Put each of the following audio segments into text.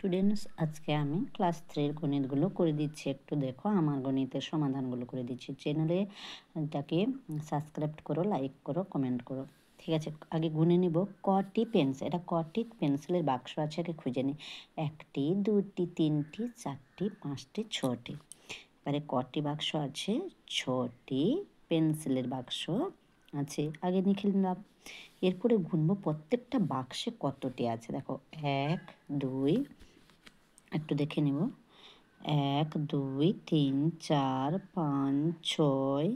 Students, আজকে আমি class 3 গণিতগুলো করে দিচ্ছি। একটু দেখো, আমার গণিতের সমাধানগুলো করে দিচ্ছি। চ্যানেলটাকে সাবস্ক্রাইব করো, লাইক করো, কমেন্ট করো। ঠিক আছে, আগে গুনে নিব কটি পেন্সিল। এটা কটি পেন্সিলের বাক্স আছে, আগে খুঁজে নিই। 1টি 2টি 3টি 4টি 5টি 6টি। এবারে কটি বাক্স আছে? 6টি পেন্সিলের বাক্স আছে, আগে লিখে নিলাম। এরপরে গুনবো প্রত্যেকটা বাক্সে কতটি আছে। দেখো 1 2, একটু দেখে নেব। 1 2 3 4 5 6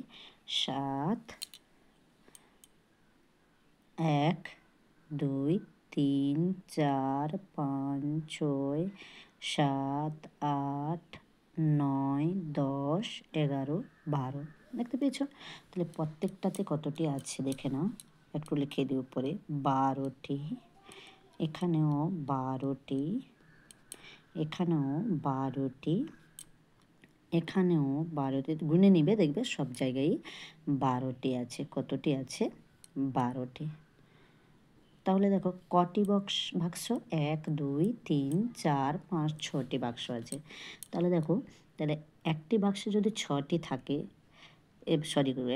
7। 1 2 3 4 5 6 7 8 9 10 11 12। দেখতে পেয়েছো? তাহলে প্রত্যেকটাতে কতটি আছে দেখে নাও। একটু লিখে দিই উপরে 12টি, এখানেও 12টি, এখানেও 12টি, এখানেও 12টি। গুনে নিবে, দেখবে সব জায়গায় 12টি আছে। কতটি আছে? 12টি। তাহলে দেখো কটি বাক্স? 1 2 3 4 5 6টি বাক্স আছে। তাহলে দেখো, তাহলে একটি বাক্সে যদি 6টি থাকে,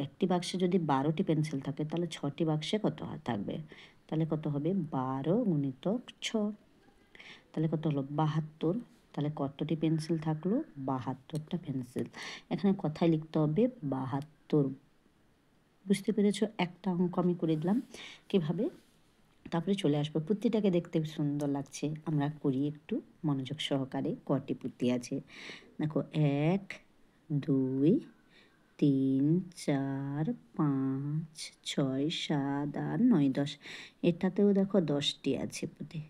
একটি বাক্সে যদি 12টি পেন্সিল থাকে, তাহলে 6টি বাক্সে কত থাকবে? তাহলে কত হবে? 12 গুণিতক 6। তাহলে কত হলো? 72। তাহলে কতটি পেন্সিল থাকলো? 72টা পেন্সিল। এখানে কথায় লিখতে হবে 72। বুঝতে পেরেছো? একটা অঙ্ক আমি করে দিলাম। কীভাবে? তারপরে চলে আসবো পুঁতিটাকে দেখতে সুন্দর লাগছে, আমরা করি একটু মনোযোগ সহকারে। কটি পুঁতি আছে দেখো? 1 2 3 4 5 6 7 8 9 10। এটাতেও দেখো 10টি আছে পুঁতি।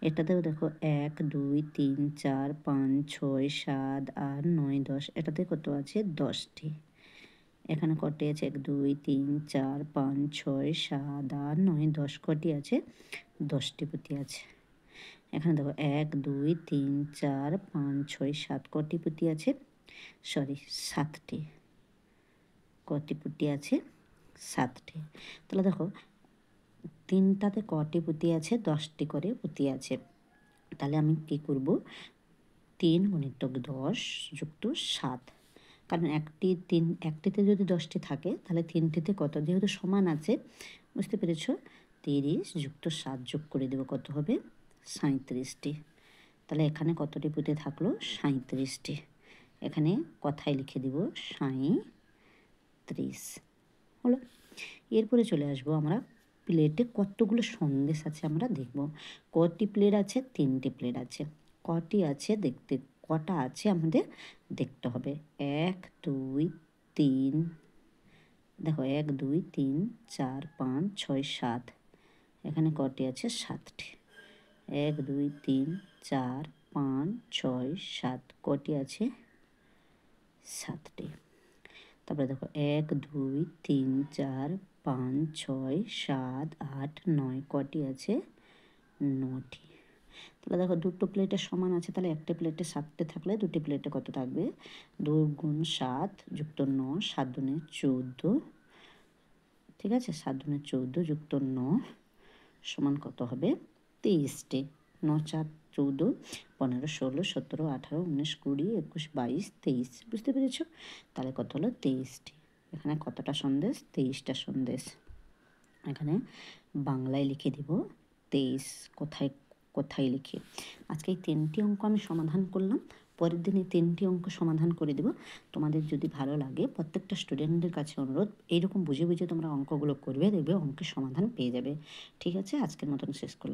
এটাতেও দেখো 1 2 3 4 5 6 7 8 9 10। এটাতে কত আছে? 10টি। এখানে কটি আছে? 1 2 3 4 5 6 7 8 9 10। কটি আছে? 10টি পুঁতি আছে। এখানে দেখো 1 2 3 4 5 6 7। কটি পুঁতি আছে? 7টি। কটি পুঁতি আছে? 7টি। তাহলে দেখো তিনটাতে কটি পুঁতি আছে? 10টি করে পুঁতি আছে। তাহলে আমি কি করব? 3 গুণিতক 10 যুক্ত 7। কারণ একটিতে যদি 10টি থাকে, তাহলে 3টিতে কত? যেহেতু সমান আছে, বুঝতে পেরেছ? 30 যুক্ত 7 যোগ করে দেবো, কত হবে? 37টি। তাহলে এখানে কতটি পুঁতি থাকলো? 37টি। এখানে কথায় লিখে দিব 37 হলো। এরপরে চলে আসবো আমরা প্লেটে কতগুলো সন্দেশ আছে আমরা দেখব। কটি প্লেট আছে? 3টি প্লেট আছে। কটি আছে দেখতে, কটা আছে আমাদের দেখতে হবে। 1 2 3, দেখো 1 2 3 4 5 6 7। এখানে কটি আছে? 7টি। 1 2 3 4 5 6 7। কটি আছে? 7টি। তারপরে দেখো 1 2 3 4 5 6 7 8 9। কটি আছে? 9টি। তাহলে দেখো দুটো প্লেটের সমান আছে, তাহলে একটা প্লেটে 7টে থাকলে দুটি প্লেটে কত থাকবে? 2 গুণ 7 যুক্ত 9, 7 দুনে 14। ঠিক আছে, 7 দুনে 14 যুক্ত 9 সমান কত হবে? 23টি। 9 4 14 15 16 17 18 19 20 21 22 23। বুঝতে পেরেছ? তাহলে কত হলো? 23টি। এখানে কতটা সন্দেশ? 23টা সন্দেশ। এখানে বাংলায় লিখে দিব 23। কোথায় কোথায় লিখি? আজকে এই 3টি অঙ্ক আমি সমাধান করলাম। পরের দিন এই 3টি অঙ্ক সমাধান করে দেব। তোমাদের যদি ভালো লাগে, প্রত্যেকটা স্টুডেন্টদের কাছে অনুরোধ, এইরকম বুঝে বুঝে তোমরা অঙ্কগুলো করবে, দেখবে অঙ্কের সমাধান পেয়ে যাবে। ঠিক আছে, আজকের মতন শেষ করলাম।